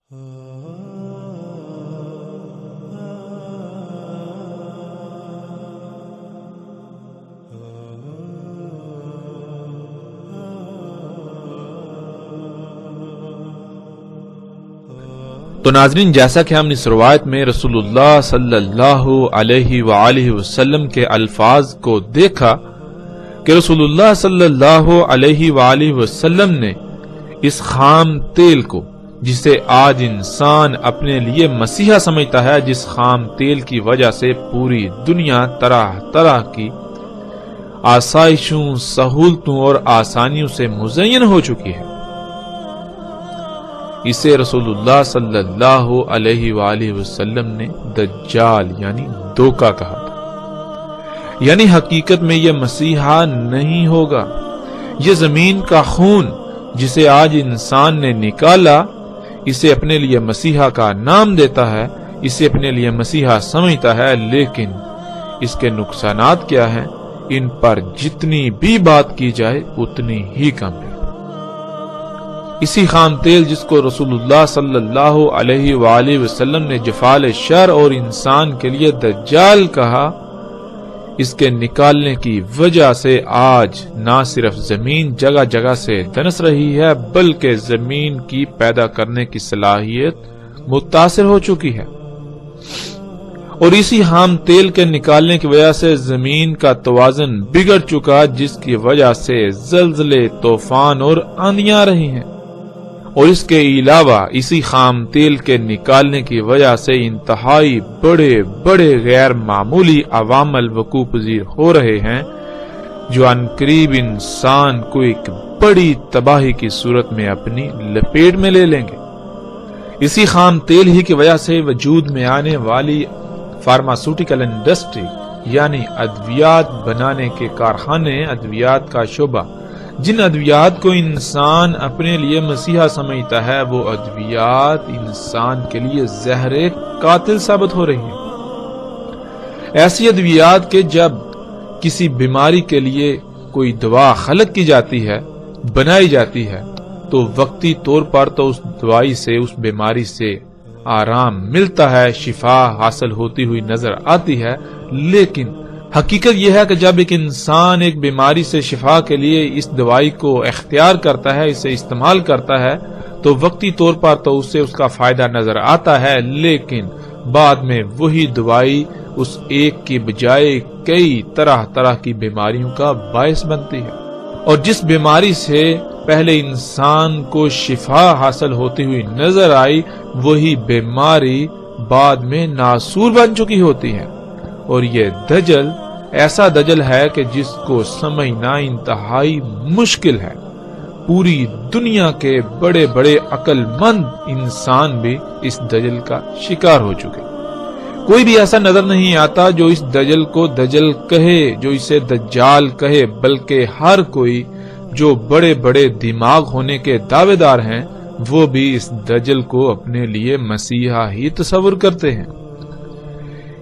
تو ناظرین، جیسا کہ ہم اس روایت میں رسول اللہ صلی اللہ علیہ وآلہ وسلم کے الفاظ کو دیکھا کہ رسول اللہ صلی اللہ علیہ وآلہ وسلم نے اس خام تیل کو، جسے آج انسان اپنے لیے مسیحا سمجھتا ہے، جس خام تیل کی وجہ سے پوری دنیا طرح طرح کی آسائشوں، سہولتوں اور آسانیوں سے مزین ہو چکی ہے، اسے رسول اللہ صلی اللہ علیہ وآلہ وسلم نے دجال یعنی دھوکہ کہا تھا۔ یعنی حقیقت میں یہ مسیحا نہیں ہوگا۔ یہ زمین کا خون جسے آج انسان نے نکالا، اسے اپنے لیے مسیحا کا نام دیتا ہے، اسے اپنے لیے مسیحا سمجھتا ہے، لیکن اس کے نقصانات کیا ہیں؟ ان پر جتنی بھی بات کی جائے اتنی ہی کم ہے۔ اسی خام تیل جس کو رسول اللہ صلی اللہ علیہ وآلہ وسلم نے جفال شر اور انسان کے لیے دجال کہا، اس کے نکالنے کی وجہ سے آج نہ صرف زمین جگہ جگہ سے دنس رہی ہے، بلکہ زمین کی پیدا کرنے کی صلاحیت متاثر ہو چکی ہے، اور اسی خام تیل کے نکالنے کی وجہ سے زمین کا توازن بگڑ چکا، جس کی وجہ سے زلزلے، طوفان اور آندیاں آ رہی ہیں، اور اس کے علاوہ اسی خام تیل کے نکالنے کی وجہ سے انتہائی بڑے بڑے غیر معمولی عوامل وقوع پذیر ہو رہے ہیں، جو عنقریب انسان کو ایک بڑی تباہی کی صورت میں اپنی لپیٹ میں لے لیں گے۔ اسی خام تیل ہی کی وجہ سے وجود میں آنے والی فارماسیوٹیکل انڈسٹری یعنی ادویات بنانے کے کارخانے، ادویات کا شعبہ، جن ادویات کو انسان اپنے لیے مسیحا سمجھتا ہے، وہ ادویات انسان کے لیے زہر قاتل ثابت ہو رہی ہیں۔ ایسی ادویات کہ جب کسی بیماری کے لیے کوئی دوا خلق کی جاتی ہے، بنائی جاتی ہے، تو وقتی طور پر تو اس دوائی سے، اس بیماری سے آرام ملتا ہے، شفا حاصل ہوتی ہوئی نظر آتی ہے، لیکن حقیقت یہ ہے کہ جب ایک انسان ایک بیماری سے شفا کے لیے اس دوائی کو اختیار کرتا ہے، اسے استعمال کرتا ہے، تو وقتی طور پر تو اسے اس کا فائدہ نظر آتا ہے، لیکن بعد میں وہی دوائی اس ایک کی بجائے کئی طرح طرح کی بیماریوں کا باعث بنتی ہے، اور جس بیماری سے پہلے انسان کو شفا حاصل ہوتی ہوئی نظر آئی، وہی بیماری بعد میں ناسور بن چکی ہوتی ہے۔ اور یہ دجل ایسا دجل ہے کہ جس کو سمجھنا انتہائی مشکل ہے۔ پوری دنیا کے بڑے بڑے عقل مند انسان بھی اس دجل کا شکار ہو چکے۔ کوئی بھی ایسا نظر نہیں آتا جو اس دجل کو دجل کہے، جو اسے دجال کہے، بلکہ ہر کوئی جو بڑے بڑے دماغ ہونے کے دعوے دار ہیں، وہ بھی اس دجل کو اپنے لیے مسیحا ہی تصور کرتے ہیں۔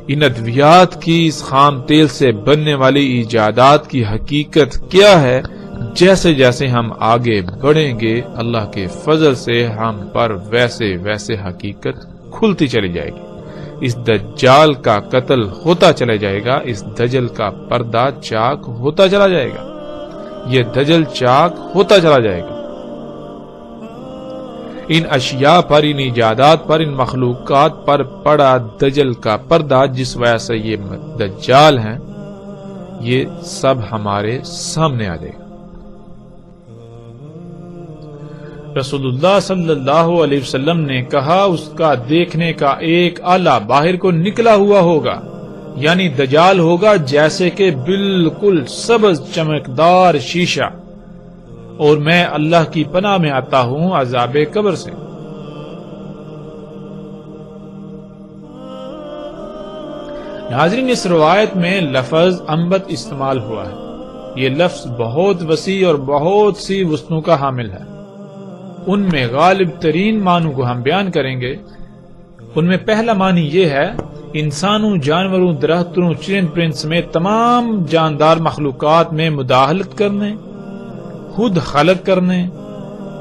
ان ادویات کی، اس خام تیل سے بننے والی ایجادات کی حقیقت کیا ہے؟ جیسے جیسے ہم آگے بڑھیں گے، اللہ کے فضل سے ہم پر ویسے ویسے حقیقت کھلتی چلی جائے گی۔ اس دجال کا قتل ہوتا چلا جائے گا، اس دجل کا پردہ چاک ہوتا چلا جائے گا، یہ دجل چاک ہوتا چلا جائے گا۔ ان اشیاء پر، ان ایجادات پر، ان مخلوقات پر پڑا دجل کا پردہ، جس وجہ سے یہ دجال ہیں، یہ سب ہمارے سامنے آ جائے گا۔ رسول اللہ صلی اللہ علیہ وسلم نے کہا، اس کا دیکھنے کا ایک آلہ باہر کو نکلا ہوا ہوگا، یعنی دجال ہوگا جیسے کہ بالکل سبز چمکدار شیشہ، اور میں اللہ کی پناہ میں آتا ہوں عذاب قبر سے۔ ناظرین، اس روایت میں لفظ انبت استعمال ہوا ہے۔ یہ لفظ بہت وسیع اور بہت سی وسعتوں کا حامل ہے۔ ان میں غالب ترین معنوں کو ہم بیان کریں گے۔ ان میں پہلا معنی یہ ہے، انسانوں، جانوروں، درختوں، چرند پرند سمیت تمام جاندار مخلوقات میں مداخلت کرنے، خود خلق کرنے،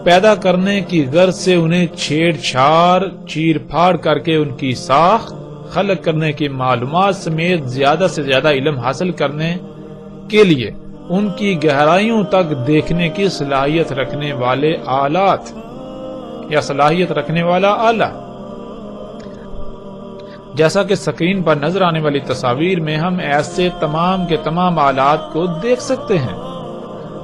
پیدا کرنے کی غرض سے انہیں چھیڑ چھاڑ چیر پھاڑ کر کے ان کی ساخت، خلق کرنے کی معلومات سمیت زیادہ سے زیادہ علم حاصل کرنے کے لیے ان کی گہرائیوں تک دیکھنے کی صلاحیت رکھنے والے آلات یا صلاحیت رکھنے والا آلہ، جیسا کہ سکرین پر نظر آنے والی تصاویر میں ہم ایسے تمام کے تمام آلات کو دیکھ سکتے ہیں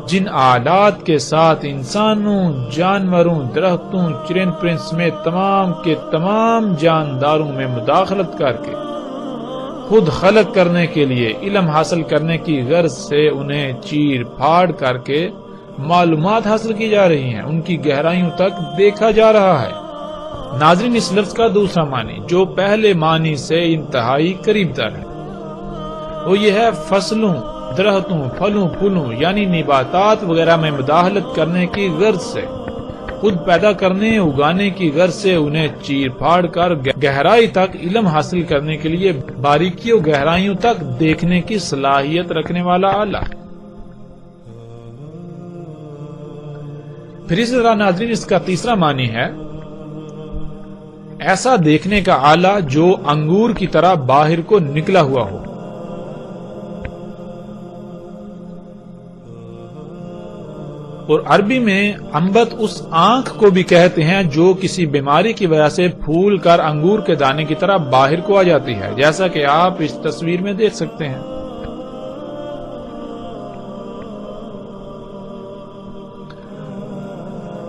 جن آلات کے ساتھ انسانوں، جانوروں، درختوں، چرند پرند سمیت تمام کے تمام جانداروں میں مداخلت کر کے خود خلق کرنے کے لیے علم حاصل کرنے کی غرض سے انہیں چیر پھاڑ کر کے معلومات حاصل کی جا رہی ہیں، ان کی گہرائیوں تک دیکھا جا رہا ہے۔ ناظرین، اس لفظ کا دوسرا معنی جو پہلے معنی سے انتہائی قریب تر ہے وہ یہ ہے فصلوں، درختوں، پھلوں پھولوں یعنی نباتات وغیرہ میں مداخلت کرنے کی غرض سے، خود پیدا کرنے اگانے کی غرض سے انہیں چیر پھاڑ کر گہرائی تک علم حاصل کرنے کے لیے باریکیوں گہرائیوں تک دیکھنے کی صلاحیت رکھنے والا آلہ۔ پھر اسی طرح ناظرین اس کا تیسرا معنی ہے ایسا دیکھنے کا آلہ جو انگور کی طرح باہر کو نکلا ہوا ہو۔ اور عربی میں انبت اس آنکھ کو بھی کہتے ہیں جو کسی بیماری کی وجہ سے پھول کر انگور کے دانے کی طرح باہر کو آ جاتی ہے، جیسا کہ آپ اس تصویر میں دیکھ سکتے ہیں۔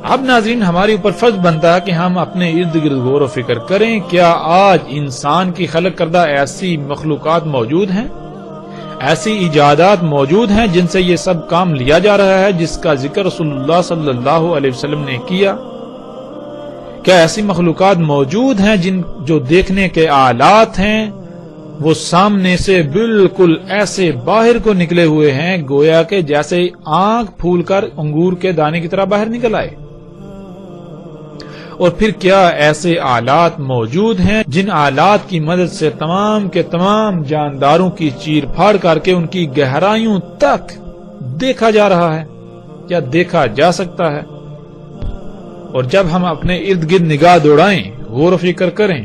اب ناظرین ہمارے اوپر فرض بنتا ہے کہ ہم اپنے ارد گرد غور و فکر کریں، کیا آج انسان کی خلق کردہ ایسی مخلوقات موجود ہیں، ایسی ایجادات موجود ہیں جن سے یہ سب کام لیا جا رہا ہے جس کا ذکر رسول اللہ صلی اللہ علیہ وسلم نے کیا؟ کیا ایسی مخلوقات موجود ہیں جو دیکھنے کے آلات ہیں وہ سامنے سے بالکل ایسے باہر کو نکلے ہوئے ہیں گویا کہ جیسے آنکھ پھول کر انگور کے دانے کی طرح باہر نکل آئے؟ اور پھر کیا ایسے آلات موجود ہیں جن آلات کی مدد سے تمام کے تمام جانداروں کی چیر پھاڑ کر کے ان کی گہرائیوں تک دیکھا جا رہا ہے یا دیکھا جا سکتا ہے؟ اور جب ہم اپنے ارد گرد نگاہ دوڑائیں، غور و فکر کریں،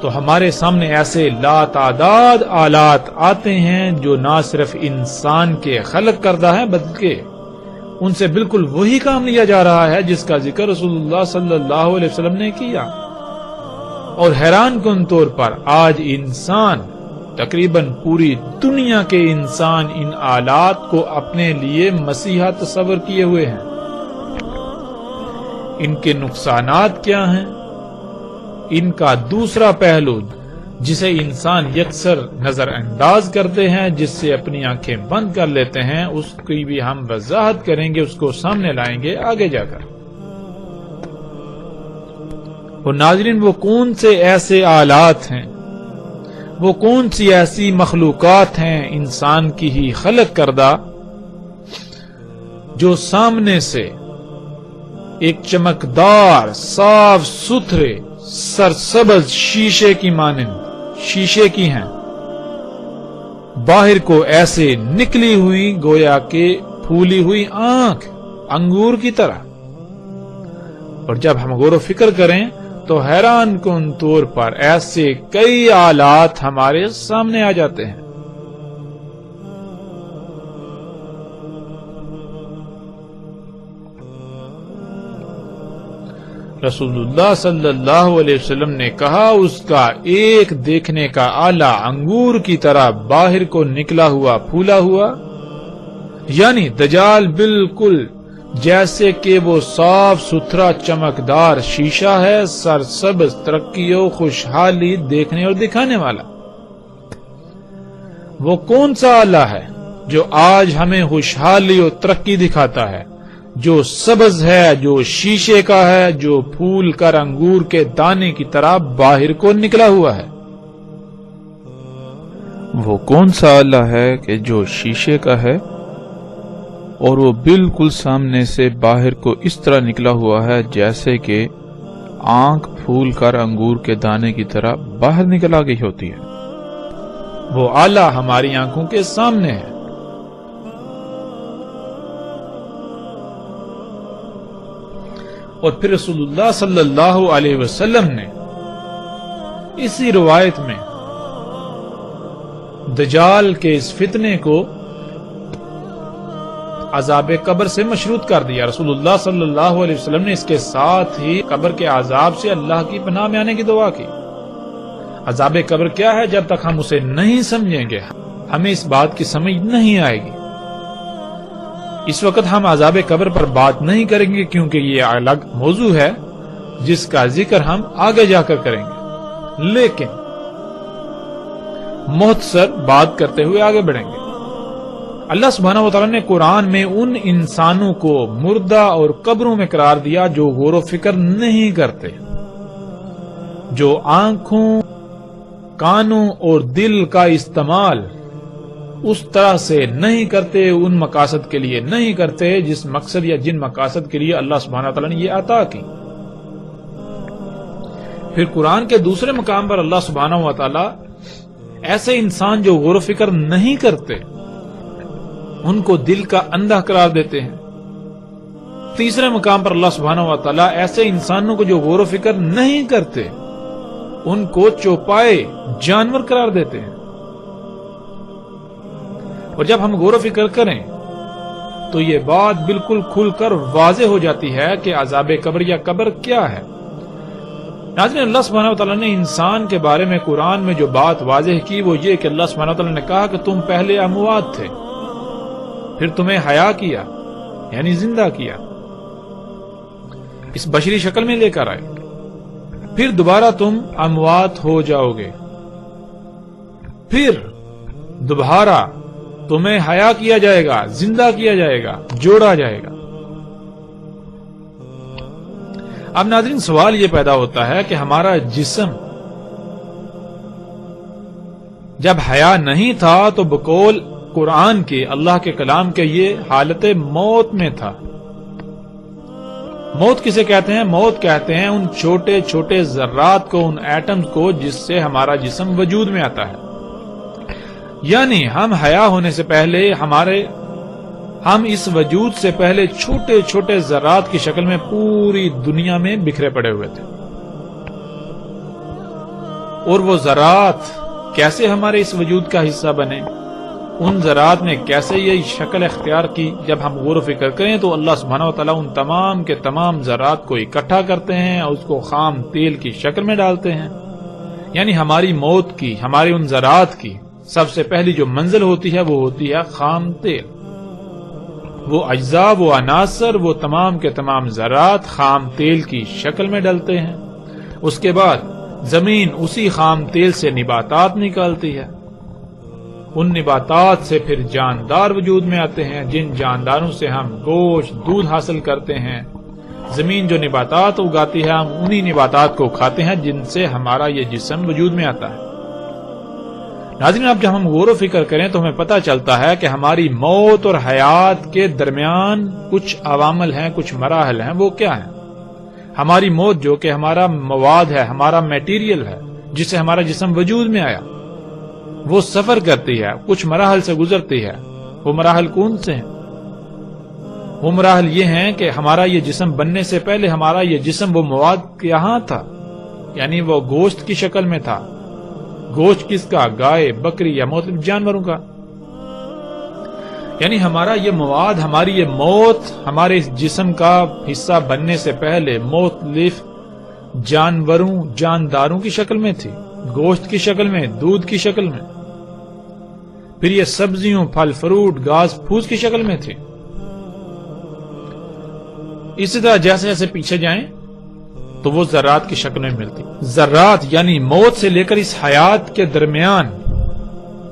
تو ہمارے سامنے ایسے لا تعداد آلات آتے ہیں جو نہ صرف انسان کے خلق کردہ ہیں بلکہ ان سے بالکل وہی کام لیا جا رہا ہے جس کا ذکر رسول اللہ صلی اللہ علیہ وسلم نے کیا۔ اور حیران کن طور پر آج انسان، تقریباً پوری دنیا کے انسان ان آلات کو اپنے لیے مسیحا تصور کیے ہوئے ہیں۔ ان کے نقصانات کیا ہیں؟ ان کا دوسرا پہلو جسے انسان یکسر نظر انداز کرتے ہیں، جس سے اپنی آنکھیں بند کر لیتے ہیں، اس کی بھی ہم وضاحت کریں گے، اس کو سامنے لائیں گے آگے جا کر۔ اور ناظرین وہ کون سے ایسے آلات ہیں، وہ کون سی ایسی مخلوقات ہیں انسان کی ہی خلق کردہ جو سامنے سے ایک چمکدار صاف ستھرے سرسبز شیشے کی مانند شیشے کی ہیں، باہر کو ایسے نکلی ہوئی گویا کہ پھولی ہوئی آنکھ انگور کی طرح؟ اور جب ہم غور و فکر کریں تو حیران کن طور پر ایسے کئی آلات ہمارے سامنے آ جاتے ہیں۔ رسول اللہ صلی اللہ علیہ وسلم نے کہا اس کا ایک دیکھنے کا آلہ انگور کی طرح باہر کو نکلا ہوا پھولا ہوا، یعنی دجال بالکل جیسے کہ وہ صاف ستھرا چمکدار شیشہ ہے، سرسبز، ترقی و خوشحالی دیکھنے اور دکھانے والا۔ وہ کون سا آلہ ہے جو آج ہمیں خوشحالی اور ترقی دکھاتا ہے، جو سبز ہے، جو شیشے کا ہے، جو پھول کر انگور کے دانے کی طرح باہر کو نکلا ہوا ہے؟ وہ کون سا آلہ ہے کہ جو شیشے کا ہے اور وہ بالکل سامنے سے باہر کو اس طرح نکلا ہوا ہے جیسے کہ آنکھ پھول کر انگور کے دانے کی طرح باہر نکل آ گئی ہوتی ہے؟ وہ آلہ ہماری آنکھوں کے سامنے ہے۔ اور پھر رسول اللہ صلی اللہ علیہ وسلم نے اسی روایت میں دجال کے اس فتنے کو عذاب قبر سے مشروط کر دیا۔ رسول اللہ صلی اللہ علیہ وسلم نے اس کے ساتھ ہی قبر کے عذاب سے اللہ کی پناہ میں آنے کی دعا کی۔ عذاب قبر کیا ہے؟ جب تک ہم اسے نہیں سمجھیں گے ہمیں اس بات کی سمجھ نہیں آئے گی۔ اس وقت ہم عذاب قبر پر بات نہیں کریں گے کیونکہ یہ الگ موضوع ہے جس کا ذکر ہم آگے جا کر کریں گے، لیکن مختصر بات کرتے ہوئے آگے بڑھیں گے۔ اللہ سبحانہ و تعالیٰ نے قرآن میں ان انسانوں کو مردہ اور قبروں میں قرار دیا جو غور و فکر نہیں کرتے، جو آنکھوں، کانوں اور دل کا استعمال اس طرح سے نہیں کرتے، ان مقاصد کے لیے نہیں کرتے جس مقصد یا جن مقاصد کے لیے اللہ سبحانہ و تعالیٰ نے یہ عطا کی۔ پھر قرآن کے دوسرے مقام پر اللہ سبحانہ و تعالیٰ ایسے انسان جو غور و فکر نہیں کرتے ان کو دل کا اندھا قرار دیتے ہیں۔ تیسرے مقام پر اللہ سبحانہ و تعالیٰ ایسے انسانوں کو جو غور و فکر نہیں کرتے ان کو چوپائے جانور قرار دیتے ہیں۔ اور جب ہم غور و فکر کریں تو یہ بات بالکل کھل کر واضح ہو جاتی ہے کہ عذاب قبر یا قبر کیا ہے۔ ناظرین، اللہ سبحانہ و تعالیٰ نے انسان کے بارے میں قرآن میں جو بات واضح کی وہ یہ کہ اللہ سبحانہ و تعالیٰ نے کہا کہ تم پہلے اموات تھے، پھر تمہیں حیا کیا یعنی زندہ کیا، اس بشری شکل میں لے کر آئے، پھر دوبارہ تم اموات ہو جاؤ گے، پھر دوبارہ تمہیں حیا کیا جائے گا، زندہ کیا جائے گا، جوڑا جائے گا۔ اب ناظرین، سوال یہ پیدا ہوتا ہے کہ ہمارا جسم جب حیا نہیں تھا تو بقول قرآن کے، اللہ کے کلام کے، یہ حالت موت میں تھا۔ موت کسے کہتے ہیں؟ موت کہتے ہیں ان چھوٹے چھوٹے ذرات کو، ان ایٹمز کو جس سے ہمارا جسم وجود میں آتا ہے۔ یعنی ہم حیا ہونے سے پہلے ہم اس وجود سے پہلے چھوٹے چھوٹے ذرات کی شکل میں پوری دنیا میں بکھرے پڑے ہوئے تھے، اور وہ ذرات کیسے ہمارے اس وجود کا حصہ بنے، ان ذرات نے کیسے یہ شکل اختیار کی، جب ہم غور و فکر کریں تو اللہ سبحانہ و تعالیٰ ان تمام کے تمام ذرات کو اکٹھا کرتے ہیں اور اس کو خام تیل کی شکل میں ڈالتے ہیں۔ یعنی ہماری موت کی، ہماری ان ذرات کی سب سے پہلی جو منزل ہوتی ہے وہ ہوتی ہے خام تیل۔ وہ اجزاء، وہ عناصر، وہ تمام کے تمام ذرات خام تیل کی شکل میں ڈلتے ہیں۔ اس کے بعد زمین اسی خام تیل سے نباتات نکالتی ہے، ان نباتات سے پھر جاندار وجود میں آتے ہیں، جن جانداروں سے ہم گوشت، دودھ حاصل کرتے ہیں۔ زمین جو نباتات اگاتی ہے ہم انہی نباتات کو کھاتے ہیں جن سے ہمارا یہ جسم وجود میں آتا ہے۔ ناظرین، اب جب ہم غور و فکر کریں تو ہمیں پتہ چلتا ہے کہ ہماری موت اور حیات کے درمیان کچھ عوامل ہیں، کچھ مراحل ہیں۔ وہ کیا ہیں؟ ہماری موت جو کہ ہمارا مواد ہے، ہمارا میٹیریل ہے، جس سے ہمارا جسم وجود میں آیا، وہ سفر کرتی ہے، کچھ مراحل سے گزرتی ہے۔ وہ مراحل کون سے ہیں؟ وہ مراحل یہ ہیں کہ ہمارا یہ جسم بننے سے پہلے ہمارا یہ جسم وہ مواد یہاں تھا، یعنی وہ گوشت کی شکل میں تھا۔ گوشت کس کا؟ گائے، بکری یا مختلف جانوروں کا۔ یعنی ہمارا یہ مواد، ہماری یہ موت ہمارے اس جسم کا حصہ بننے سے پہلے مختلف جانوروں، جانداروں کی شکل میں تھی، گوشت کی شکل میں، دودھ کی شکل میں، پھر یہ سبزیوں، پھل فروٹ، گھاس پھوس کی شکل میں تھی۔ اسی طرح جیسے جیسے پیچھے جائیں تو وہ ذرات کی شکل میں ملتی۔ ذرات یعنی موت سے لے کر اس حیات کے درمیان،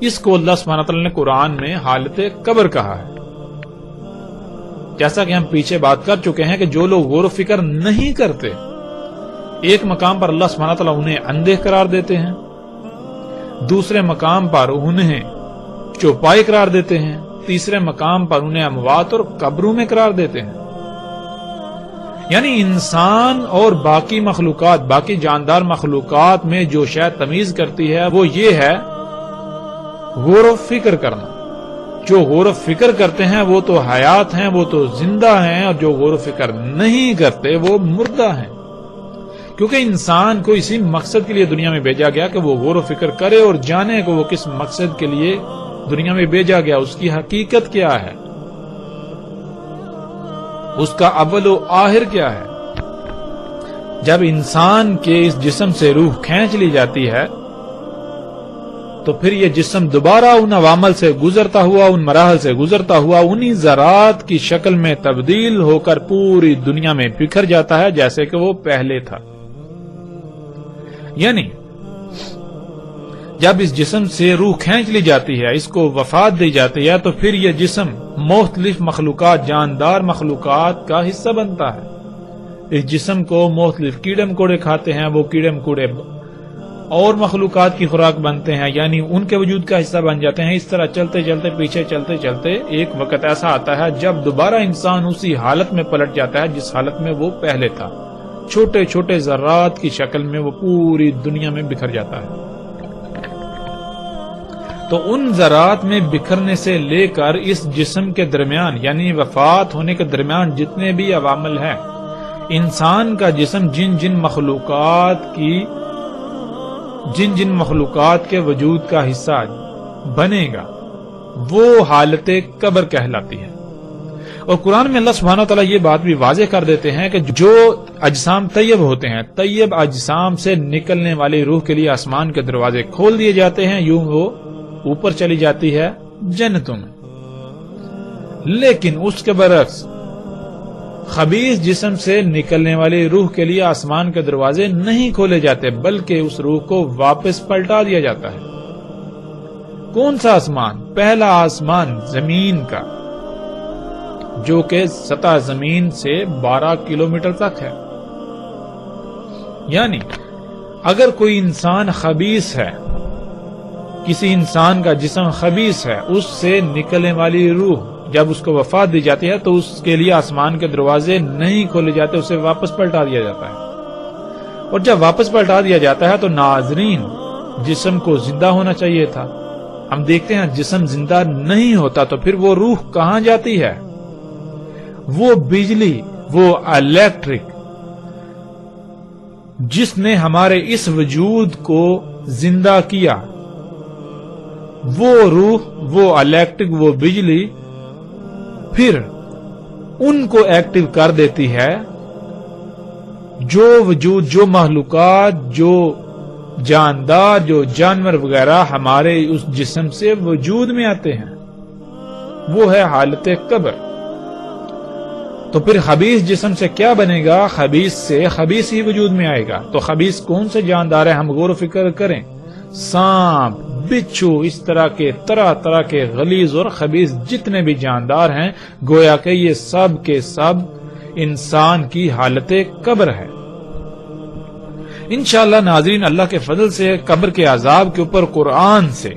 اس کو اللہ سبحانہ تعالیٰ نے قرآن میں حالت قبر کہا ہے۔ جیسا کہ ہم پیچھے بات کر چکے ہیں کہ جو لوگ غور و فکر نہیں کرتے، ایک مقام پر اللہ سبحانہ تعالیٰ انہیں اندھے قرار دیتے ہیں، دوسرے مقام پر انہیں چوپائے قرار دیتے ہیں، تیسرے مقام پر انہیں اموات اور قبروں میں قرار دیتے ہیں۔ یعنی انسان اور باقی مخلوقات، باقی جاندار مخلوقات میں جو شاید تمیز کرتی ہے وہ یہ ہے غور و فکر کرنا۔ جو غور و فکر کرتے ہیں وہ تو حیات ہیں، وہ تو زندہ ہیں، اور جو غور و فکر نہیں کرتے وہ مردہ ہیں، کیونکہ انسان کو اسی مقصد کے لیے دنیا میں بھیجا گیا کہ وہ غور و فکر کرے اور جانے کہ وہ کس مقصد کے لیے دنیا میں بھیجا گیا، اس کی حقیقت کیا ہے، اس کا اول و آخر کیا ہے۔ جب انسان کے اس جسم سے روح کھینچ لی جاتی ہے تو پھر یہ جسم دوبارہ ان عوامل سے گزرتا ہوا، ان مراحل سے گزرتا ہوا، انہی ذرات کی شکل میں تبدیل ہو کر پوری دنیا میں بکھر جاتا ہے جیسے کہ وہ پہلے تھا۔ یعنی جب اس جسم سے روح کھینچ لی جاتی ہے، اس کو وفات دی جاتی ہے، تو پھر یہ جسم مختلف مخلوقات، جاندار مخلوقات کا حصہ بنتا ہے۔ اس جسم کو مختلف کیڑے مکوڑے کھاتے ہیں، وہ کیڑے مکوڑے اور مخلوقات کی خوراک بنتے ہیں، یعنی ان کے وجود کا حصہ بن جاتے ہیں۔ اس طرح چلتے چلتے پیچھے چلتے چلتے ایک وقت ایسا آتا ہے جب دوبارہ انسان اسی حالت میں پلٹ جاتا ہے جس حالت میں وہ پہلے تھا، چھوٹے چھوٹے ذرات کی شکل میں وہ پوری دنیا میں بکھر جاتا ہے۔ تو ان ذرات میں بکھرنے سے لے کر اس جسم کے درمیان یعنی وفات ہونے کے درمیان جتنے بھی عوامل ہیں، انسان کا جسم جن جن مخلوقات کے وجود کا حصہ بنے گا وہ حالت قبر کہلاتی ہے۔ اور قرآن میں اللہ سبحانہ وتعالی یہ بات بھی واضح کر دیتے ہیں کہ جو اجسام طیب ہوتے ہیں، طیب اجسام سے نکلنے والی روح کے لیے آسمان کے دروازے کھول دیے جاتے ہیں، یوں وہ اوپر چلی جاتی ہے جنتوں میں۔ لیکن اس کے برعکس خبیث جسم سے نکلنے والی روح کے لیے آسمان کے دروازے نہیں کھولے جاتے، بلکہ اس روح کو واپس پلٹا دیا جاتا ہے۔ کون سا آسمان؟ پہلا آسمان زمین کا، جو کہ سطح زمین سے 12 کلومیٹر تک ہے۔ یعنی اگر کوئی انسان خبیث ہے، کسی انسان کا جسم خبیث ہے، اس سے نکلنے والی روح جب اس کو وفات دی جاتی ہے تو اس کے لیے آسمان کے دروازے نہیں کھولے جاتے، اسے واپس پلٹا دیا جاتا ہے۔ اور جب واپس پلٹا دیا جاتا ہے تو ناظرین، جسم کو زندہ ہونا چاہیے تھا، ہم دیکھتے ہیں جسم زندہ نہیں ہوتا، تو پھر وہ روح کہاں جاتی ہے؟ وہ بجلی، وہ الیکٹرک جس نے ہمارے اس وجود کو زندہ کیا، وہ روح، وہ الیکٹرک، وہ بجلی پھر ان کو ایکٹیو کر دیتی ہے جو وجود، جو مخلوقات، جو جاندار، جو جانور وغیرہ ہمارے اس جسم سے وجود میں آتے ہیں، وہ ہے حالت قبر۔ تو پھر خبیث جسم سے کیا بنے گا؟ خبیث سے خبیث ہی وجود میں آئے گا۔ تو خبیث کون سے جاندار ہیں؟ ہم غور و فکر کریں، سانپ، بچھو، اس طرح کے غلیظ اور خبیث جتنے بھی جاندار ہیں، گویا کہ یہ سب کے سب انسان کی حالت قبر ہے۔ انشاءاللہ ناظرین، اللہ کے فضل سے قبر کے عذاب کے اوپر قرآن سے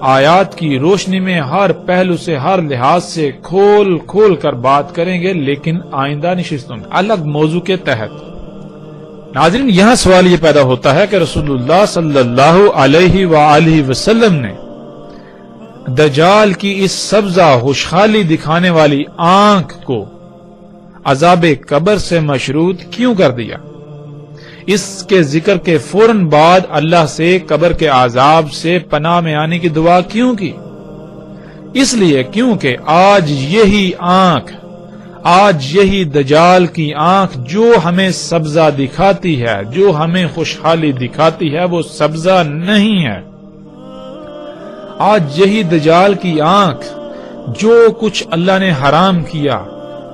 آیات کی روشنی میں ہر پہلو سے، ہر لحاظ سے کھول کھول کر بات کریں گے، لیکن آئندہ نشستوں میں الگ موضوع کے تحت۔ ناظرین، یہاں سوال یہ پیدا ہوتا ہے کہ رسول اللہ صلی اللہ علیہ وآلہ وسلم نے دجال کی اس سبزہ خوشحالی دکھانے والی آنکھ کو عذاب قبر سے مشروط کیوں کر دیا؟ اس کے ذکر کے فوراً بعد اللہ سے قبر کے عذاب سے پناہ میں آنے کی دعا کیوں کی؟ اس لیے کیونکہ آج یہی دجال کی آنکھ جو ہمیں سبزہ دکھاتی ہے، جو ہمیں خوشحالی دکھاتی ہے، وہ سبزہ نہیں ہے۔ آج یہی دجال کی آنکھ جو کچھ اللہ نے حرام کیا،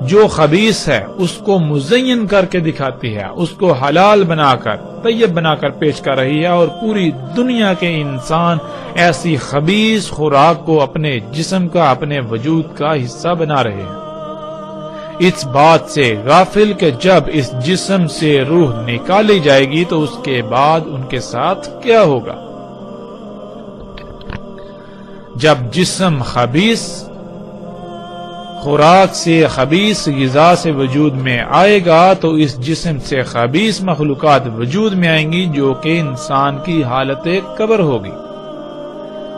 جو خبیث ہے، اس کو مزین کر کے دکھاتی ہے، اس کو حلال بنا کر، طیب بنا کر پیش کر رہی ہے، اور پوری دنیا کے انسان ایسی خبیث خوراک کو اپنے جسم کا، اپنے وجود کا حصہ بنا رہے ہیں۔ اس بات سے غافل کہ جب اس جسم سے روح نکالی جائے گی تو اس کے بعد ان کے ساتھ کیا ہوگا؟ جب جسم خبیث خوراک سے، خبیث غذا سے وجود میں آئے گا تو اس جسم سے خبیث مخلوقات وجود میں آئیں گی جو کہ انسان کی حالت قبر ہوگی۔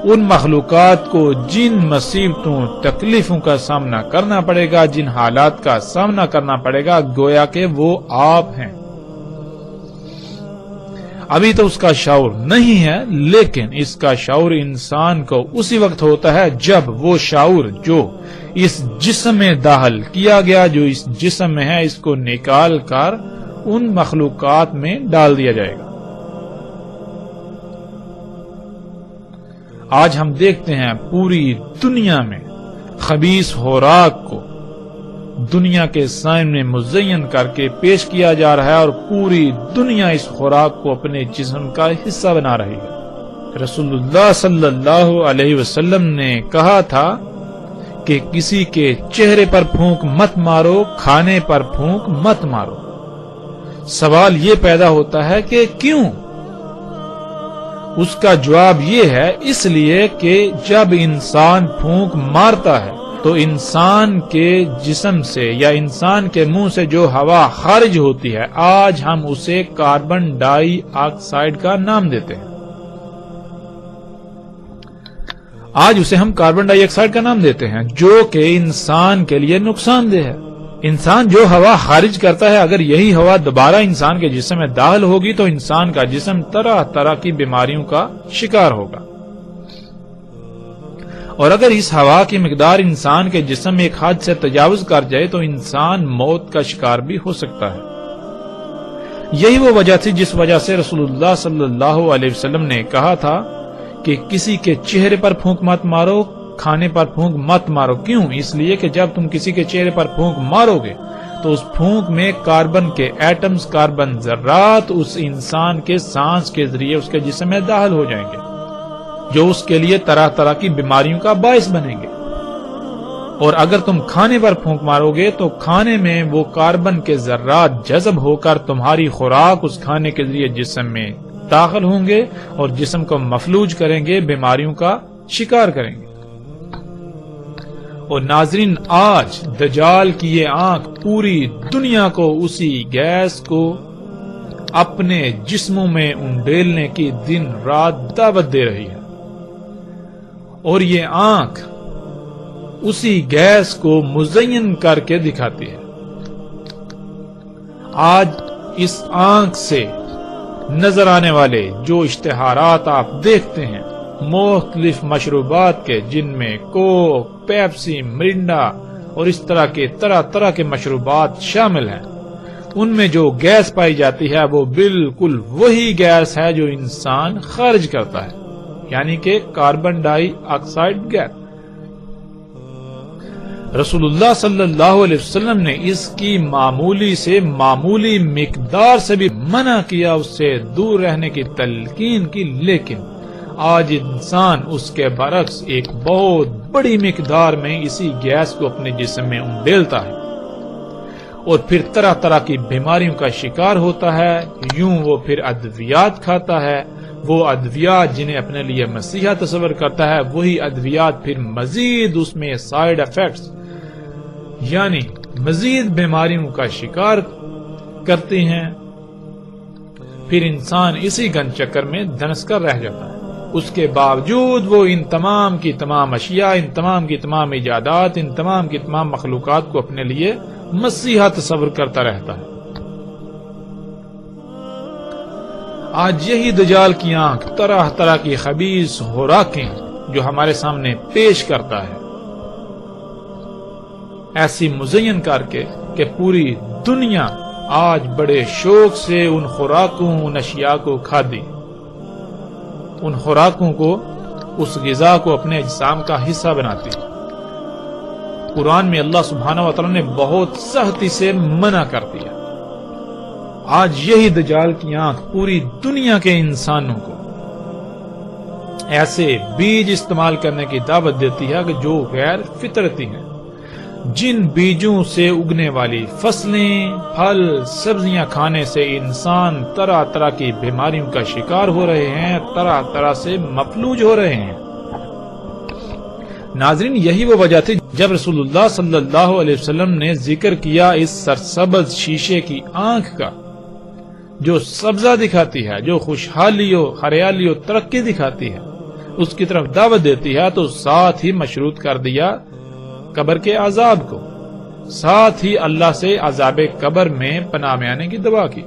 ان مخلوقات کو جن مصیبتوں تکلیفوں کا سامنا کرنا پڑے گا، جن حالات کا سامنا کرنا پڑے گا، گویا کہ وہ آپ ہیں۔ ابھی تو اس کا شعور نہیں ہے، لیکن اس کا شعور انسان کو اسی وقت ہوتا ہے جب وہ شعور جو اس جسم میں داخل کیا گیا، جو اس جسم میں ہے، اس کو نکال کر ان مخلوقات میں ڈال دیا جائے گا۔ آج ہم دیکھتے ہیں پوری دنیا میں خبیث خوراک کو دنیا کے سامنے مزین کر کے پیش کیا جا رہا ہے، اور پوری دنیا اس خوراک کو اپنے جسم کا حصہ بنا رہی ہے۔ رسول اللہ صلی اللہ علیہ وسلم نے کہا تھا کہ کسی کے چہرے پر پھونک مت مارو، کھانے پر پھونک مت مارو۔ سوال یہ پیدا ہوتا ہے کہ کیوں؟ اس کا جواب یہ ہے، اس لیے کہ جب انسان پھونک مارتا ہے تو انسان کے جسم سے یا انسان کے منہ سے جو ہوا خارج ہوتی ہے، آج ہم اسے کاربن ڈائی آکسائڈ کا نام دیتے ہیں۔ آج اسے ہم کاربن ڈائی آکسائڈ کا نام دیتے ہیں، جو کہ انسان کے لیے نقصان دہ ہے۔ انسان جو ہوا خارج کرتا ہے، اگر یہی ہوا دوبارہ انسان کے جسم میں داخل ہوگی تو انسان کا جسم طرح طرح کی بیماریوں کا شکار ہوگا، اور اگر اس ہوا کی مقدار انسان کے جسم میں ایک حد سے تجاوز کر جائے تو انسان موت کا شکار بھی ہو سکتا ہے۔ یہی وہ وجہ تھی جس وجہ سے رسول اللہ صلی اللہ علیہ وسلم نے کہا تھا کہ کسی کے چہرے پر پھونک مت مارو، کھانے پر پھونک مت مارو۔ کیوں؟ اس لیے کہ جب تم کسی کے چہرے پر پھونک مارو گے تو اس پھونک میں کاربن کے ایٹمز، کاربن ذرات اس انسان کے سانس کے ذریعے اس کے جسم میں داخل ہو جائیں گے، جو اس کے لیے طرح طرح کی بیماریوں کا باعث بنیں گے۔ اور اگر تم کھانے پر پھونک مارو گے تو کھانے میں وہ کاربن کے ذرات جذب ہو کر تمہاری خوراک اس کھانے کے ذریعے جسم میں داخل ہوں گے اور جسم کو مفلوج کریں گے، بیماریوں کا شکار کریں گے۔ اور ناظرین، آج دجال کی یہ آنکھ پوری دنیا کو اسی گیس کو اپنے جسموں میں انڈیلنے کی دن رات دعوت دے رہی ہے، اور یہ آنکھ اسی گیس کو مزین کر کے دکھاتی ہے۔ آج اس آنکھ سے نظر آنے والے جو اشتہارات آپ دیکھتے ہیں مختلف مشروبات کے، جن میں کوک، پیپسی، مرنڈا اور اس طرح کے طرح طرح کے مشروبات شامل ہیں، ان میں جو گیس پائی جاتی ہے وہ بالکل وہی گیس ہے جو انسان خارج کرتا ہے، یعنی کہ کاربن ڈائی آکسائڈ گیس۔ رسول اللہ صلی اللہ علیہ وسلم نے اس کی معمولی سے معمولی مقدار سے بھی منع کیا، اس سے دور رہنے کی تلقین کی، لیکن آج انسان اس کے برعکس ایک بہت بڑی مقدار میں اسی گیس کو اپنے جسم میں انڈیلتا ہے اور پھر طرح طرح کی بیماریوں کا شکار ہوتا ہے۔ یوں وہ پھر ادویات کھاتا ہے، وہ ادویات جنہیں اپنے لیے مسیحا تصور کرتا ہے، وہی ادویات پھر مزید اس میں سائیڈ ایفیکٹس یعنی مزید بیماریوں کا شکار کرتے ہیں۔ پھر انسان اسی گن چکر میں دھنس کر رہ جاتا ہے۔ اس کے باوجود وہ ان تمام کی تمام اشیاء، ان تمام کی تمام ایجادات، ان تمام کی تمام مخلوقات کو اپنے لیے مسیحا تصور کرتا رہتا ہے۔ آج یہی دجال کی آنکھ طرح طرح کی خبیث خوراکیں جو ہمارے سامنے پیش کرتا ہے، ایسی مزین کر کے کہ پوری دنیا آج بڑے شوق سے ان خوراکوں، ان اشیاء کو کھاتی، ان خوراکوں کو، اس غذا کو اپنے اجسام کا حصہ بناتی۔ قرآن میں اللہ سبحانہ و تعالی نے بہت سختی سے منع کر دیا۔ آج یہی دجال کی آنکھ پوری دنیا کے انسانوں کو ایسے بیج استعمال کرنے کی دعوت دیتی ہے کہ جو غیر فطرتی ہیں، جن بیجوں سے اگنے والی فصلیں، پھل، سبزیاں کھانے سے انسان طرح طرح کی بیماریوں کا شکار ہو رہے ہیں، طرح طرح سے مفلوج ہو رہے ہیں۔ ناظرین، یہی وہ وجہ تھی جب رسول اللہ صلی اللہ علیہ وسلم نے ذکر کیا اس سرسبز شیشے کی آنکھ کا، جو سبزہ دکھاتی ہے، جو خوشحالی و ہریالی و ترقی دکھاتی ہے، اس کی طرف دعوت دیتی ہے تو ساتھ ہی مشروط کر دیا قبر کے عذاب کو، ساتھ ہی اللہ سے عذاب قبر میں پناہ میں آنے کی دعا کی۔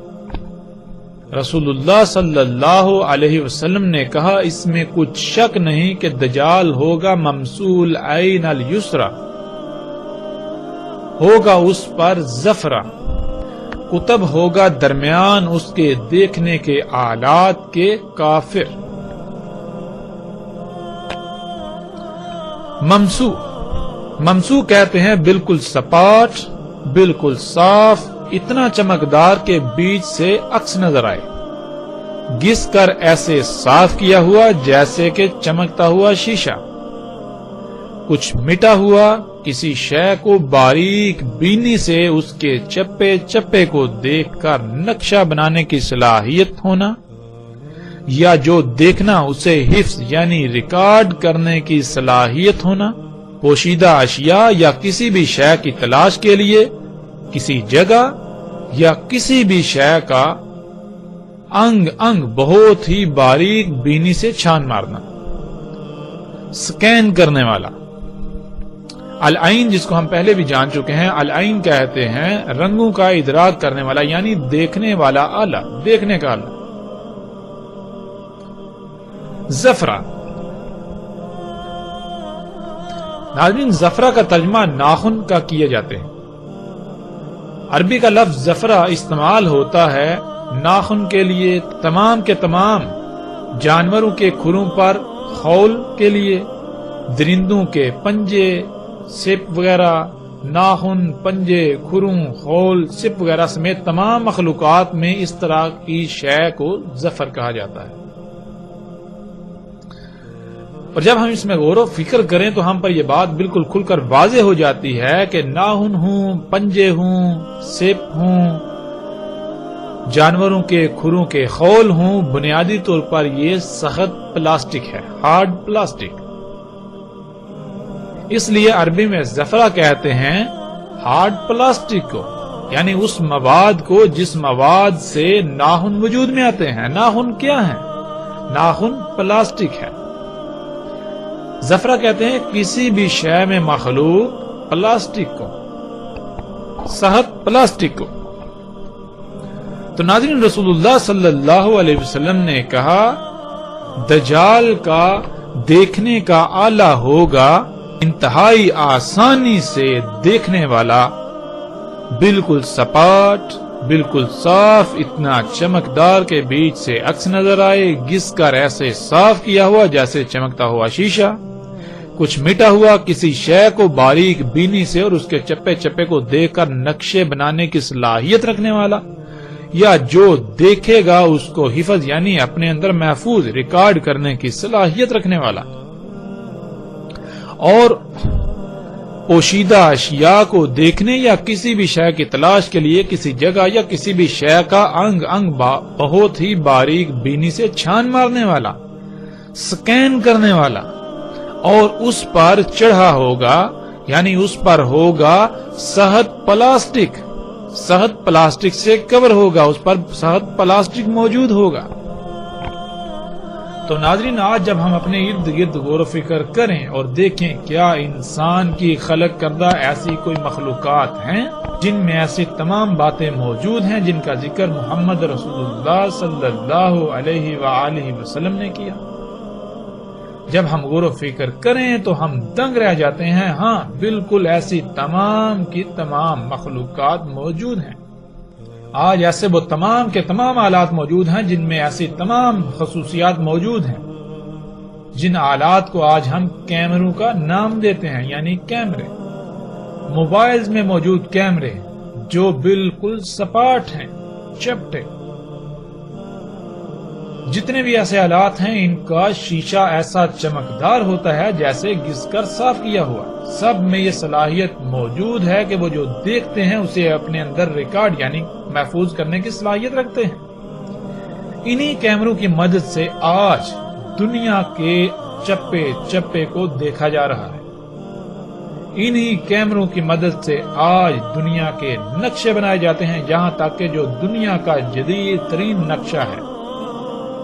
رسول اللہ صلی اللہ علیہ وسلم نے کہا اس میں کچھ شک نہیں کہ دجال ہوگا ممسول عین الیسرا، ہوگا اس پر زفرہ، کتب ہوگا درمیان اس کے دیکھنے کے آلات کے کافر۔ ممسو کہتے ہیں بالکل سپاٹ، بالکل صاف، اتنا چمکدار کے بیچ سے عکس نظر آئے، گھس کر ایسے صاف کیا ہوا جیسے کہ چمکتا ہوا شیشہ، کچھ مٹا ہوا، کسی شے کو باریک بینی سے اس کے چپے چپے کو دیکھ کر نقشہ بنانے کی صلاحیت ہونا، یا جو دیکھنا اسے حفظ یعنی ریکارڈ کرنے کی صلاحیت ہونا، پوشیدہ اشیاء یا کسی بھی شے کی تلاش کے لیے کسی جگہ یا کسی بھی شے کا انگ انگ بہت ہی باریک بینی سے چھان مارنا، سکین کرنے والا۔ العین جس کو ہم پہلے بھی جان چکے ہیں، العین کہتے ہیں رنگوں کا ادراک کرنے والا، یعنی دیکھنے والا آلہ، دیکھنے کا آلہ۔ زفرہ، ناظرین زفرہ کا ترجمہ ناخن کا کیے جاتے ہیں۔ عربی کا لفظ زفرہ استعمال ہوتا ہے ناخن کے لیے، تمام کے تمام جانوروں کے کھروں پر خول کے لیے، درندوں کے پنجے، سپ وغیرہ، ناخن، پنجے، کھروں، خول، سپ وغیرہ سمیت تمام مخلوقات میں اس طرح کی شے کو زفر کہا جاتا ہے۔ اور جب ہم اس میں غور و فکر کریں تو ہم پر یہ بات بالکل کھل کر واضح ہو جاتی ہے کہ ناخن ہوں، پنجے ہوں، سپ ہوں، جانوروں کے کھروں کے خول ہوں، بنیادی طور پر یہ سخت پلاسٹک ہے، ہارڈ پلاسٹک۔ اس لیے عربی میں زفرہ کہتے ہیں ہارڈ پلاسٹک کو، یعنی اس مواد کو جس مواد سے ناخن وجود میں آتے ہیں۔ ناخن کیا ہے؟ ناخن پلاسٹک ہے۔ زفرہ کہتے ہیں کسی بھی شے میں مخلوق پلاسٹک کو، سخت پلاسٹک کو۔ تو ناظرین رسول اللہ صلی اللہ علیہ وسلم نے کہا دجال کا دیکھنے کا آلہ ہوگا انتہائی آسانی سے دیکھنے والا، بالکل سپاٹ، بالکل صاف، اتنا چمکدار کے بیچ سے عکس نظر آئے، گھس کر ایسے صاف کیا ہوا جیسے چمکتا ہوا شیشہ، کچھ مٹا ہوا، کسی شے کو باریک بینی سے اور اس کے چپے چپے کو دیکھ کر نقشے بنانے کی صلاحیت رکھنے والا، یا جو دیکھے گا اس کو حفظ یعنی اپنے اندر محفوظ ریکارڈ کرنے کی صلاحیت رکھنے والا، اور پوشیدہ اشیاء کو دیکھنے یا کسی بھی شے کی تلاش کے لیے کسی جگہ یا کسی بھی شے کا انگ انگ بہت ہی باریک بینی سے چھان مارنے والا، سکین کرنے والا، اور اس پر چڑھا ہوگا یعنی اس پر ہوگا سخت پلاسٹک، سخت پلاسٹک سے کور ہوگا، اس پر سخت پلاسٹک موجود ہوگا۔ تو ناظرین آج جب ہم اپنے ارد گرد غور و فکر کریں اور دیکھیں کیا انسان کی خلق کردہ ایسی کوئی مخلوقات ہیں جن میں ایسی تمام باتیں موجود ہیں جن کا ذکر محمد رسول اللہ صلی اللہ علیہ وآلہ وسلم نے کیا، جب ہم غور و فکر کریں تو ہم دنگ رہ جاتے ہیں۔ ہاں بالکل ایسی تمام کی تمام مخلوقات موجود ہیں۔ آج ایسے وہ تمام کے تمام آلات موجود ہیں جن میں ایسی تمام خصوصیات موجود ہیں جن آلات کو آج ہم کیمروں کا نام دیتے ہیں، یعنی کیمرے۔ موبائلز میں موجود کیمرے جو بالکل سپاٹ ہیں، چپٹے، جتنے بھی ایسے آلات ہیں ان کا شیشہ ایسا چمکدار ہوتا ہے جیسے گھس کر صاف کیا ہوا۔ سب میں یہ صلاحیت موجود ہے کہ وہ جو دیکھتے ہیں اسے اپنے اندر ریکارڈ یعنی محفوظ کرنے کی صلاحیت رکھتے ہیں۔ انہی کیمروں کی مدد سے آج دنیا کے چپے چپے کو دیکھا جا رہا ہے۔ انہی کیمروں کی مدد سے آج دنیا کے نقشے بنائے جاتے ہیں، یہاں تک کہ جو دنیا کا جدید ترین نقشہ ہے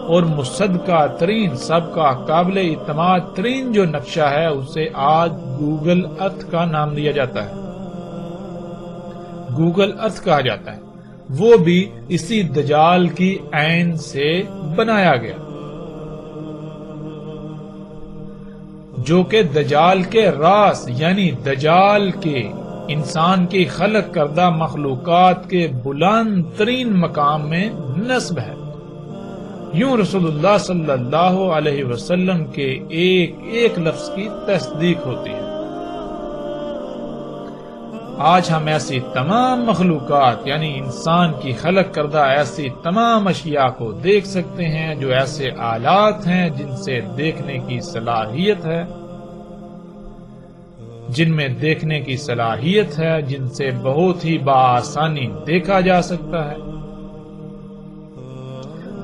اور مصدقہ ترین، سب کا قابل اعتماد ترین جو نقشہ ہے اسے آج گوگل ارتھ کا نام دیا جاتا ہے، گوگل ارتھ کہا جاتا ہے، وہ بھی اسی دجال کی عین سے بنایا گیا، جو کہ دجال کے راس یعنی دجال کے انسان کی خلق کردہ مخلوقات کے بلند ترین مقام میں نصب ہے۔ یوں رسول اللہ صلی اللہ علیہ وسلم کے ایک ایک لفظ کی تصدیق ہوتی ہے۔ آج ہم ایسی تمام مخلوقات یعنی انسان کی خلق کردہ ایسی تمام اشیاء کو دیکھ سکتے ہیں جو ایسے آلات ہیں جن سے دیکھنے کی صلاحیت ہے، جن میں دیکھنے کی صلاحیت ہے، جن سے بہت ہی بآسانی دیکھا جا سکتا ہے،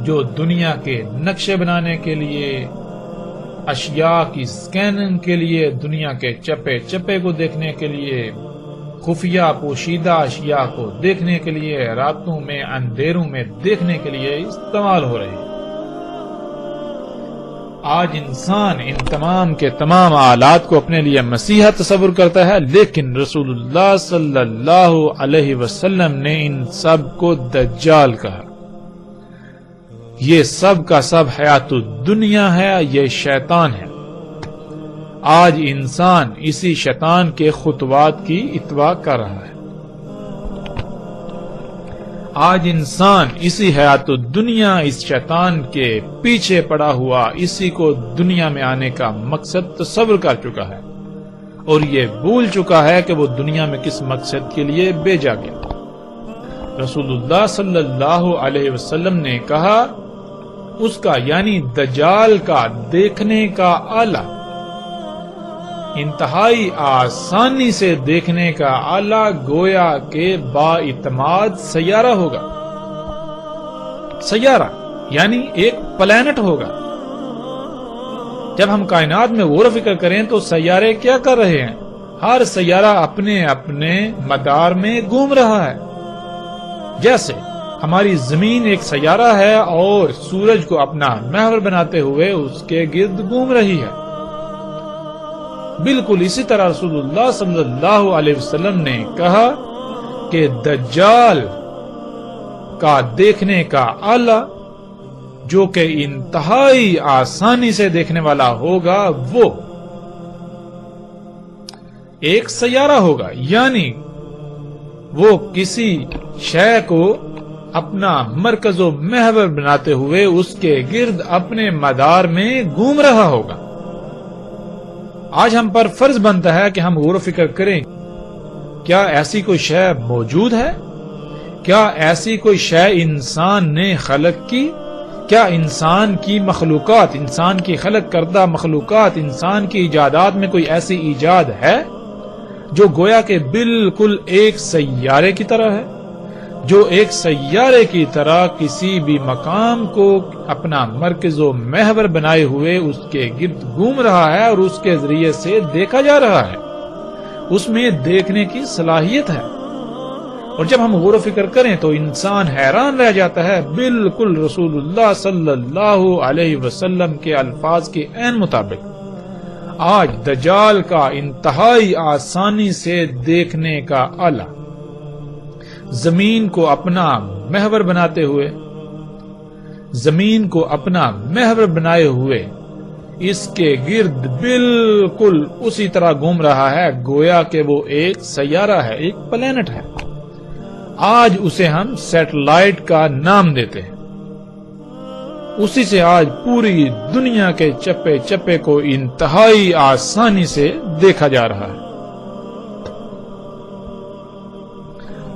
جو دنیا کے نقشے بنانے کے لیے، اشیاء کی سکیننگ کے لیے، دنیا کے چپے چپے کو دیکھنے کے لیے، خفیہ پوشیدہ اشیاء کو دیکھنے کے لیے، راتوں میں اندھیروں میں دیکھنے کے لیے استعمال ہو رہے ہیں۔ آج انسان ان تمام کے تمام آلات کو اپنے لیے مسیحا تصور کرتا ہے، لیکن رسول اللہ صلی اللہ علیہ وسلم نے ان سب کو دجال کہا۔ یہ سب کا سب حیات الدنیا ہے، یہ شیطان ہے۔ آج انسان اسی شیطان کے خطوات کی اتباع کر رہا ہے۔ آج انسان اسی حیات الدنیا، اس شیطان کے پیچھے پڑا ہوا، اسی کو دنیا میں آنے کا مقصد تصور کر چکا ہے، اور یہ بھول چکا ہے کہ وہ دنیا میں کس مقصد کے لیے بھیجا گیا۔ رسول اللہ صلی اللہ علیہ وسلم نے کہا اس کا یعنی دجال کا دیکھنے کا آلہ، انتہائی آسانی سے دیکھنے کا آلہ گویا کہ بااعتماد سیارہ ہوگا۔ سیارہ یعنی ایک پلانٹ ہوگا۔ جب ہم کائنات میں غور و فکر کریں تو سیارے کیا کر رہے ہیں؟ ہر سیارہ اپنے اپنے مدار میں گھوم رہا ہے۔ جیسے ہماری زمین ایک سیارہ ہے اور سورج کو اپنا محور بناتے ہوئے اس کے گرد گھوم رہی ہے، بالکل اسی طرح رسول اللہ صلی اللہ علیہ وسلم نے کہا کہ دجال کا دیکھنے کا آلہ جو کہ انتہائی آسانی سے دیکھنے والا ہوگا وہ ایک سیارہ ہوگا، یعنی وہ کسی شے کو اپنا مرکز و محور بناتے ہوئے اس کے گرد اپنے مدار میں گھوم رہا ہوگا۔ آج ہم پر فرض بنتا ہے کہ ہم غور و فکر کریں، کیا ایسی کوئی شے موجود ہے؟ کیا ایسی کوئی شے انسان نے خلق کی؟ کیا انسان کی مخلوقات، انسان کی خلق کردہ مخلوقات، انسان کی ایجادات میں کوئی ایسی ایجاد ہے جو گویا کہ بالکل ایک سیارے کی طرح ہے، جو ایک سیارے کی طرح کسی بھی مقام کو اپنا مرکز و محور بنائے ہوئے اس کے گرد گھوم رہا ہے اور اس کے ذریعے سے دیکھا جا رہا ہے؟ اس میں دیکھنے کی صلاحیت ہے۔ اور جب ہم غور و فکر کریں تو انسان حیران رہ جاتا ہے، بالکل رسول اللہ صلی اللہ علیہ وسلم کے الفاظ کے عین مطابق آج دجال کا انتہائی آسانی سے دیکھنے کا آلہ زمین کو اپنا محور بناتے ہوئے، زمین کو اپنا محور بنائے ہوئے اس کے گرد بالکل اسی طرح گھوم رہا ہے گویا کہ وہ ایک سیارہ ہے، ایک پلانٹ ہے۔ آج اسے ہم سیٹلائٹ کا نام دیتے ہیں۔ اسی سے آج پوری دنیا کے چپے چپے کو انتہائی آسانی سے دیکھا جا رہا ہے۔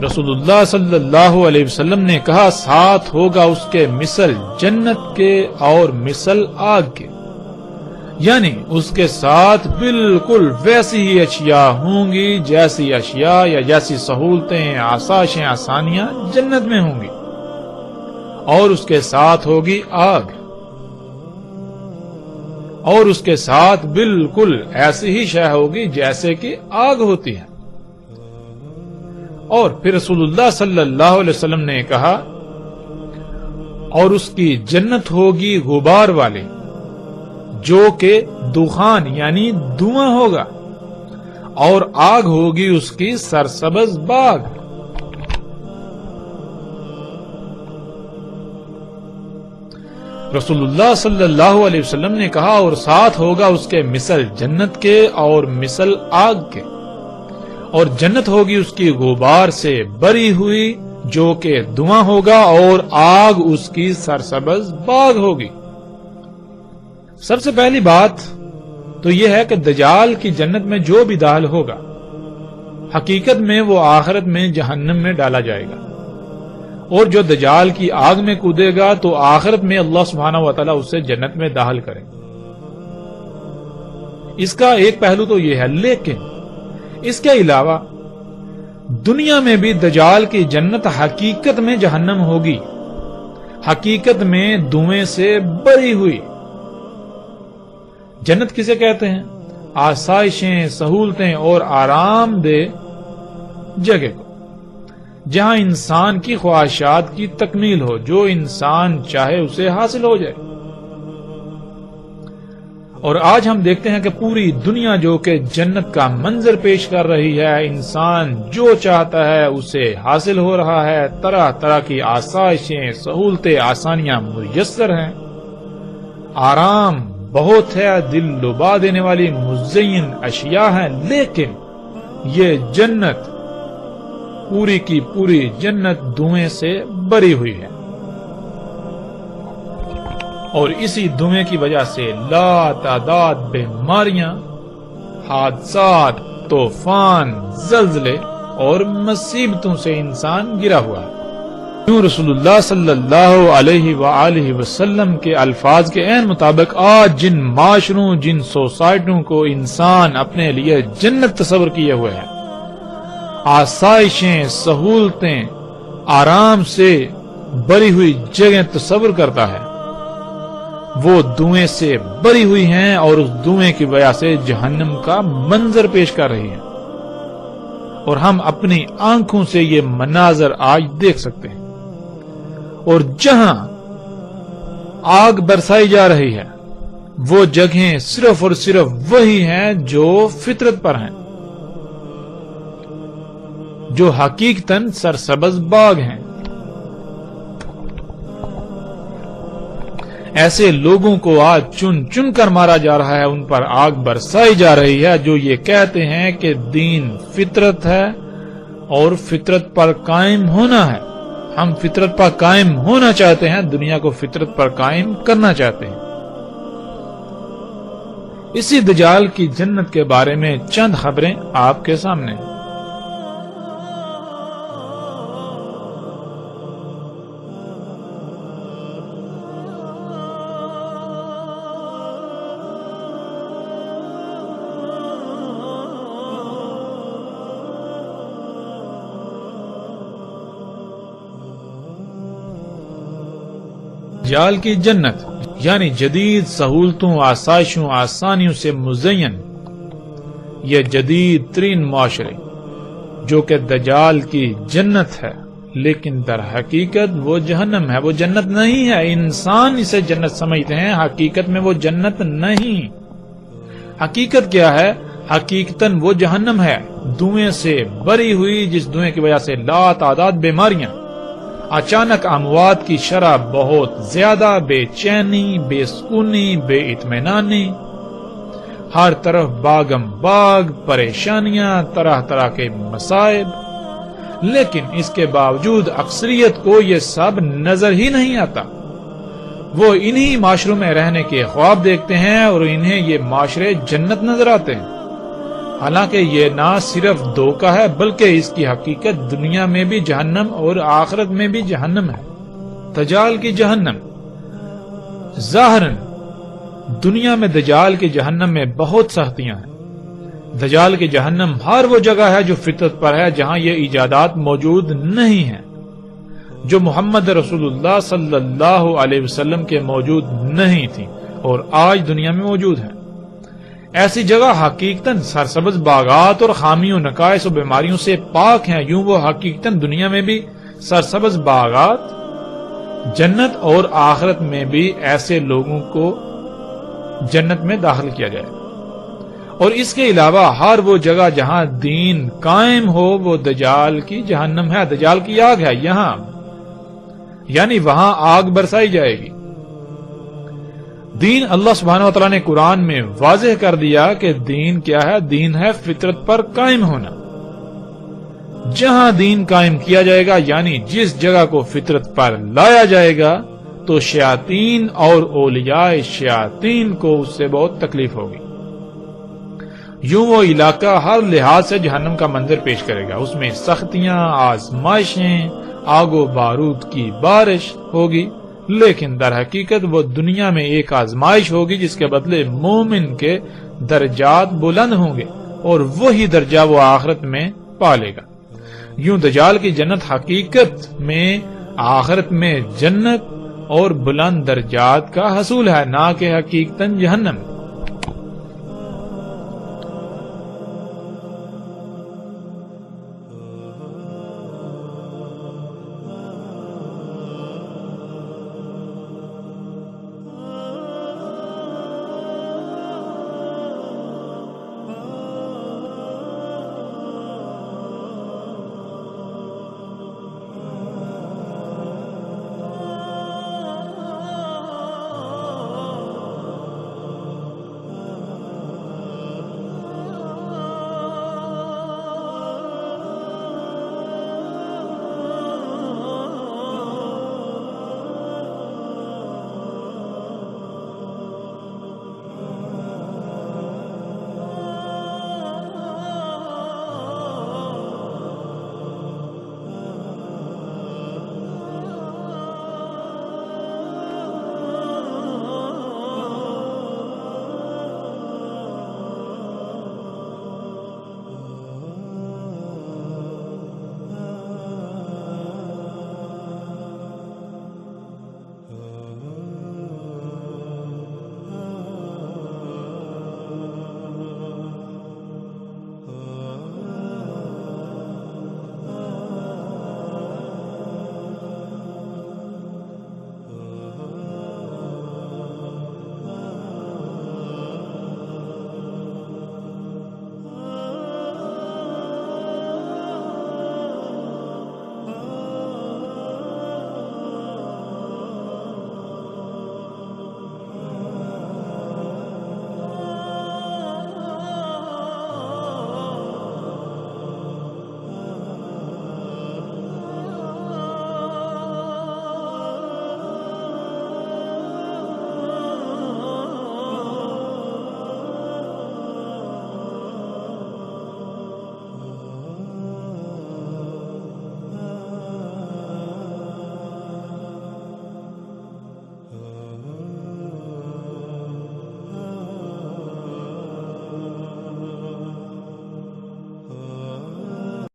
رسول اللہ صلی اللہ علیہ وسلم نے کہا ساتھ ہوگا اس کے مثل جنت کے اور مثل آگ کے، یعنی اس کے ساتھ بالکل ویسی ہی اشیاء ہوں گی جیسی اشیاء یا جیسی سہولتیں، آسائشیں، آسانیاں جنت میں ہوں گی، اور اس کے ساتھ ہوگی آگ، اور اس کے ساتھ بالکل ایسی ہی شے ہوگی جیسے کہ آگ ہوتی ہے۔ اور پھر رسول اللہ صلی اللہ علیہ وسلم نے کہا اور اس کی جنت ہوگی غبار والی جو کہ دخان یعنی دھواں ہوگا، اور آگ ہوگی اس کی سرسبز باغ۔ رسول اللہ صلی اللہ علیہ وسلم نے کہا اور ساتھ ہوگا اس کے مثل جنت کے اور مثل آگ کے، اور جنت ہوگی اس کی غبار سے بری ہوئی جو کہ دھواں ہوگا، اور آگ اس کی سرسبز باغ ہوگی۔ سب سے پہلی بات تو یہ ہے کہ دجال کی جنت میں جو بھی داخل ہوگا حقیقت میں وہ آخرت میں جہنم میں ڈالا جائے گا، اور جو دجال کی آگ میں کودے گا تو آخرت میں اللہ سبحانہ و تعالیٰ اسے جنت میں داخل کرے۔ اس کا ایک پہلو تو یہ ہے، لیکن اس کے علاوہ دنیا میں بھی دجال کی جنت حقیقت میں جہنم ہوگی، حقیقت میں دھویں سے بری ہوئی۔ جنت کسے کہتے ہیں؟ آسائشیں، سہولتیں اور آرام دہ جگہ کو، جہاں انسان کی خواہشات کی تکمیل ہو، جو انسان چاہے اسے حاصل ہو جائے۔ اور آج ہم دیکھتے ہیں کہ پوری دنیا جو کہ جنت کا منظر پیش کر رہی ہے، انسان جو چاہتا ہے اسے حاصل ہو رہا ہے، طرح طرح کی آسائشیں، سہولتیں، آسانیاں میسر ہیں، آرام بہت ہے، دل لبا دینے والی مزین اشیاء ہیں، لیکن یہ جنت پوری کی پوری جنت دھویں سے بری ہوئی ہے، اور اسی دھویں کی وجہ سے لا تعداد بیماریاں، حادثات، طوفان، زلزلے اور مصیبتوں سے انسان گرا ہوا ہے۔ کیوں رسول اللہ صلی اللہ علیہ وآلہ وسلم کے الفاظ کے عین مطابق آج جن معاشروں، جن سوسائٹیوں کو انسان اپنے لیے جنت تصور کیے ہوئے ہیں، آسائشیں، سہولتیں، آرام سے بری ہوئی جگہ تصور کرتا ہے، وہ دھویں سے بری ہوئی ہیں، اور اس دھویں کی وجہ سے جہنم کا منظر پیش کر رہی ہیں، اور ہم اپنی آنکھوں سے یہ مناظر آج دیکھ سکتے ہیں۔ اور جہاں آگ برسائی جا رہی ہے وہ جگہیں صرف اور صرف وہی ہیں جو فطرت پر ہیں، جو حقیقتاً سرسبز باغ ہیں۔ ایسے لوگوں کو آج چن چن کر مارا جا رہا ہے، ان پر آگ برسائی جا رہی ہے جو یہ کہتے ہیں کہ دین فطرت ہے اور فطرت پر قائم ہونا ہے، ہم فطرت پر قائم ہونا چاہتے ہیں، دنیا کو فطرت پر قائم کرنا چاہتے ہیں۔ اسی دجال کی جنت کے بارے میں چند خبریں آپ کے سامنے۔ دجال کی جنت یعنی جدید سہولتوں، آسائشوں، آسانیوں سے مزین یہ جدید ترین معاشرے جو کہ دجال کی جنت ہے، لیکن در حقیقت وہ جہنم ہے، وہ جنت نہیں ہے۔ انسان اسے جنت سمجھتے ہیں، حقیقت میں وہ جنت نہیں۔ حقیقت کیا ہے؟ حقیقتاً وہ جہنم ہے، دھویں سے بری ہوئی، جس دھویں کی وجہ سے لا تعداد بیماریاں، اچانک اموات کی شرح بہت زیادہ، بے چینی، بے سکونی، بے اطمینانی، ہر طرف باغم باغ، پریشانیاں، طرح طرح کے مصائب، لیکن اس کے باوجود اکثریت کو یہ سب نظر ہی نہیں آتا۔ وہ انہی معاشروں میں رہنے کے خواب دیکھتے ہیں اور انہیں یہ معاشرے جنت نظر آتے ہیں، حالانکہ یہ نہ صرف دھوکہ ہے بلکہ اس کی حقیقت دنیا میں بھی جہنم اور آخرت میں بھی جہنم ہے۔ دجال کی جہنم ظاہراً دنیا میں دجال کی جہنم میں بہت سختیاں ہیں۔ دجال کی جہنم ہر وہ جگہ ہے جو فطرت پر ہے، جہاں یہ ایجادات موجود نہیں ہیں، جو محمد رسول اللہ صلی اللہ علیہ وسلم کے موجود نہیں تھی اور آج دنیا میں موجود ہیں۔ ایسی جگہ حقیقتاً سرسبز باغات اور خامیوں، نقائص و بیماریوں سے پاک ہیں۔ یوں وہ حقیقتاً دنیا میں بھی سرسبز باغات، جنت اور آخرت میں بھی ایسے لوگوں کو جنت میں داخل کیا جائے، اور اس کے علاوہ ہر وہ جگہ جہاں دین قائم ہو وہ دجال کی جہنم ہے، دجال کی آگ ہے یہاں، یعنی وہاں آگ برسائی جائے گی۔ دین اللہ سبحانہ و تعالیٰ نے قرآن میں واضح کر دیا کہ دین کیا ہے، دین ہے فطرت پر قائم ہونا۔ جہاں دین قائم کیا جائے گا، یعنی جس جگہ کو فطرت پر لایا جائے گا، تو شیاطین اور اولیاء شیاطین کو اس سے بہت تکلیف ہوگی۔ یوں وہ علاقہ ہر لحاظ سے جہنم کا منظر پیش کرے گا، اس میں سختیاں، آزمائشیں، آگ و بارود کی بارش ہوگی، لیکن در حقیقت وہ دنیا میں ایک آزمائش ہوگی جس کے بدلے مومن کے درجات بلند ہوں گے، اور وہی درجہ وہ آخرت میں پالے گا۔ یوں دجال کی جنت حقیقت میں آخرت میں جنت اور بلند درجات کا حصول ہے، نہ کہ حقیقتاً جہنم۔